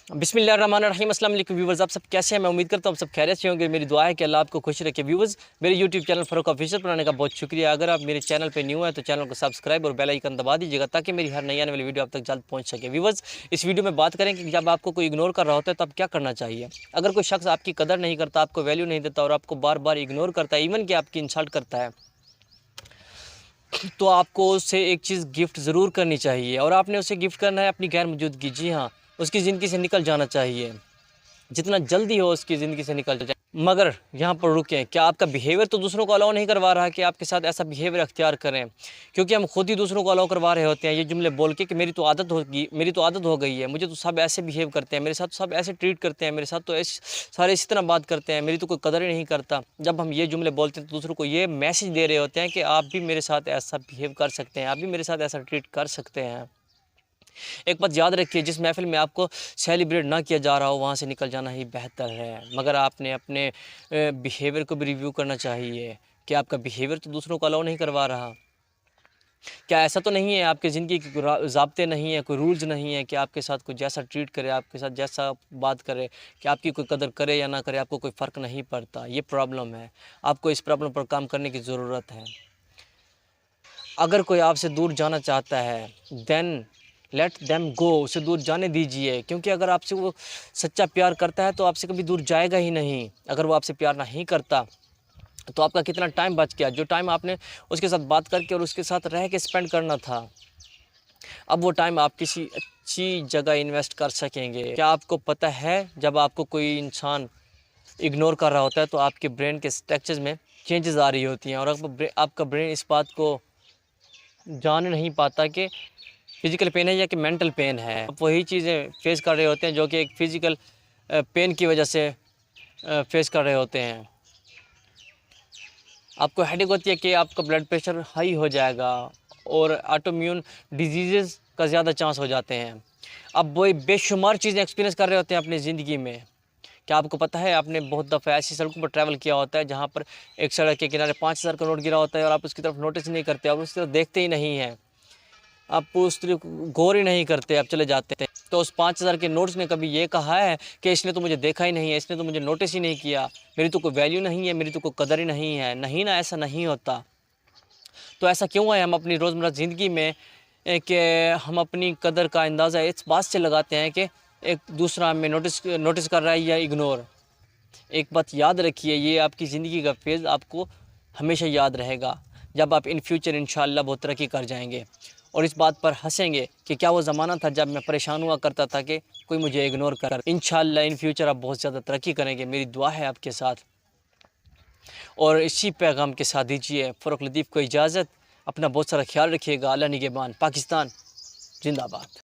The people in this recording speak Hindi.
बिस्मिल्लाहिर्रहमानिर्रहीम। अस्सलाम वालेकुम व्यूवर्स, आप सब कैसे हैं? मैं उम्मीद करता हूँ आप सब खैरियत से होंगे। मेरी दुआ है कि अल्लाह आपको खुश रखे। व्यूवर्स, मेरे यूट्यूब चैनल फ़ारूक ऑफिशियल पर आने का बहुत शुक्रिया। अगर आप मेरे चैनल पे न्यू हैं तो चैनल को सब्सक्राइब और बेल आइकन दबा दीजिएगा ताकि मेरी हर नई आने वाली वीडियो आप तक जल्द पहुँच सके। व्यूवर्स, इस वीडियो में बात करें कि जब आपको कोई इग्नोर कर रहा होता है तो आप क्या करना चाहिए। अगर कोई शख्स आपकी कदर नहीं करता, आपको वैल्यू नहीं देता और आपको बार बार इग्नोर करता है, इवन कि आपकी इंसल्ट करता है, तो आपको उससे एक चीज़ गिफ्ट ज़रूर करनी चाहिए। और आपने उसे गिफ्ट करना है अपनी गैर मौजूदगी। जी हाँ, उसकी ज़िंदगी से निकल जाना चाहिए, जितना जल्दी हो उसकी ज़िंदगी से निकल जाए। मगर यहाँ पर रुकें, क्या आपका बिहेवियर तो दूसरों को अलाउ नहीं करवा रहा कि आपके साथ ऐसा बिहेवियर अख्तियार करें? क्योंकि हम खुद ही दूसरों को अलाउ करवा रहे होते हैं ये जुमले बोल के कि मेरी तो आदत हो गई है, मुझे तो सब ऐसे बिहेव करते हैं, मेरे साथ सब ऐसे ट्रीट करते हैं, मेरे साथ तो सारे इसी तरह बात करते हैं, मेरी तो कोई कदर ही नहीं करता। जब हम ये जुमले बोलते हैं तो दूसरों को ये मैसेज दे रहे होते हैं कि आप भी मेरे साथ ऐसा बिहेव कर सकते हैं, आप भी मेरे साथ ऐसा ट्रीट कर सकते हैं। एक बात याद रखिए, जिस महफ़िल में आपको सेलिब्रेट ना किया जा रहा हो वहाँ से निकल जाना ही बेहतर है। मगर आपने अपने बिहेवियर को भी रिव्यू करना चाहिए कि आपका बिहेवियर तो दूसरों को अलाउ नहीं करवा रहा। क्या ऐसा तो नहीं है आपकी ज़िंदगी के कोई ज़ाब्ते नहीं है, कोई रूल्स नहीं है कि आपके साथ कोई जैसा ट्रीट करे, आपके साथ जैसा बात करे, कि आपकी कोई कदर करे या ना करे, आपको कोई फ़र्क नहीं पड़ता। ये प्रॉब्लम है, आपको इस प्रॉब्लम पर काम करने की ज़रूरत है। अगर कोई आपसे दूर जाना चाहता है देन लेट देम गो, उसे दूर जाने दीजिए। क्योंकि अगर आपसे वो सच्चा प्यार करता है तो आपसे कभी दूर जाएगा ही नहीं। अगर वो आपसे प्यार नहीं करता तो आपका कितना टाइम बच गया, जो टाइम आपने उसके साथ बात करके और उसके साथ रह के स्पेंड करना था, अब वो टाइम आप किसी अच्छी जगह इन्वेस्ट कर सकेंगे। क्या आपको पता है, जब आपको कोई इंसान इग्नोर कर रहा होता है तो आपके ब्रेन के स्ट्रक्चर्स में चेंजेस आ रही होती हैं और आपका ब्रेन इस बात को जान नहीं पाता कि फिज़िकल पेन है या कि मेंटल पेन है। आप वही चीज़ें फेस कर रहे होते हैं जो कि एक फ़िज़िकल पेन की वजह से फेस कर रहे होते हैं। आपको हेडेक होती है कि आपका ब्लड प्रेशर हाई हो जाएगा और ऑटोइम्यून डिजीज़ेज़ का ज़्यादा चांस हो जाते हैं। अब वही बेशुमार चीज़ें एक्सपीरियंस कर रहे होते हैं अपनी ज़िंदगी में। क्या आपको पता है, आपने बहुत दफ़ा ऐसी सड़कों पर ट्रैवल किया होता है जहाँ पर एक सड़क के किनारे 5000 का नोट गिरा होता है और आप उसकी तरफ नोटिस नहीं करते, आप उसकी तरफ देखते ही नहीं हैं। आप उस तरफ गौर ही नहीं करते, आप चले जाते हैं। तो उस 5000 के नोट्स ने कभी ये कहा है कि इसने तो मुझे देखा ही नहीं है, इसने तो मुझे नोटिस ही नहीं किया, मेरी तो कोई वैल्यू नहीं है, मेरी तो कोई कदर ही नहीं है। नहीं ना, ऐसा नहीं होता। तो ऐसा क्यों है हम अपनी रोज़मर्रा ज़िंदगी में कि हम अपनी कदर का अंदाज़ा इस बात से लगाते हैं कि एक दूसरा हमें नोटिस नोटिस कर रहा है या इग्नोर। एक बात याद रखिए, ये आपकी ज़िंदगी का फ़ेज़ आपको हमेशा याद रहेगा। जब आप इन फ्यूचर इंशाअल्लाह बहुत तरक्की कर जाएंगे और इस बात पर हंसेंगे कि क्या वो ज़माना था जब मैं परेशान हुआ करता था कि कोई मुझे इग्नोर कर। इंशाअल्लाह इन फ्यूचर आप बहुत ज़्यादा तरक्की करेंगे, मेरी दुआ है आपके साथ। और इसी पैगाम के साथ दीजिए फ़ारूक लतीफ़ को इजाज़त। अपना बहुत सारा ख्याल रखिएगा। अल्लाह निगहबान। पाकिस्तान जिंदाबाद।